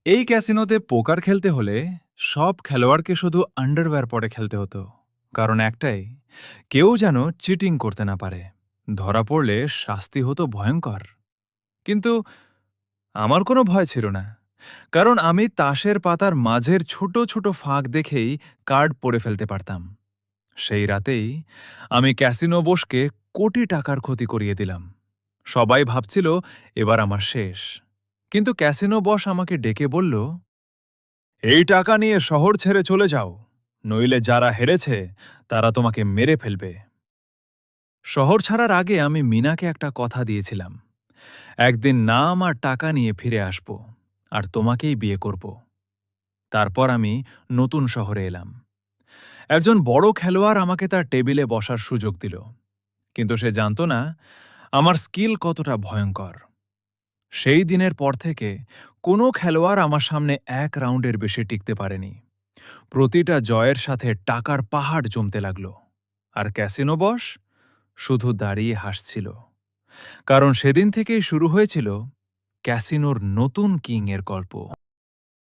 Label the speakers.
Speaker 1: এই ক্যাসিনোতে পোকার খেলতে হলে সব খেলোয়াড়কে শুধু আন্ডারওয়্যার পরে খেলতে হতো। কারণ একটাই, কেউ যেন চিটিং করতে না পারে। ধরা পড়লে শাস্তি হতো ভয়ঙ্কর। কিন্তু আমার কোনো ভয় ছিল না, কারণ আমি তাসের পাতার মাঝের ছোট ছোট ফাঁক দেখেই কার্ড পড়ে ফেলতে পারতাম। সেই রাতেই আমি ক্যাসিনো বসকে কোটি টাকার ক্ষতি করিয়ে দিলাম। সবাই ভাবছিল এবার আমার শেষ। কিন্তু ক্যাসিনো বস আমাকে ডেকে বলল, এই টাকা নিয়ে শহর ছেড়ে চলে যাও, নইলে যারা হেরেছে তারা তোমাকে মেরে ফেলবে। শহর ছাড়ার আগে আমি মিনাকে একটা কথা দিয়েছিলাম, একদিন না আমার টাকা নিয়ে ফিরে আসব, আর তোমাকেই বিয়ে করব। তারপর আমি নতুন শহরে এলাম। একজন বড় খেলোয়াড় আমাকে তার টেবিলে বসার সুযোগ দিল, কিন্তু সে জানত না আমার স্কিল কতটা ভয়ঙ্কর। সেই দিনের পর থেকে কোনো খেলোয়াড় আমার সামনে এক রাউন্ডের বেশি টিকতে পারেনি। প্রতিটা জয়ের সাথে টাকার পাহাড় জমতে লাগল, আর ক্যাসিনো বস শুধু দাঁড়িয়ে হাসছিল। কারণ সেদিন থেকেই শুরু হয়েছিল ক্যাসিনোর নতুন কিং এর গল্প।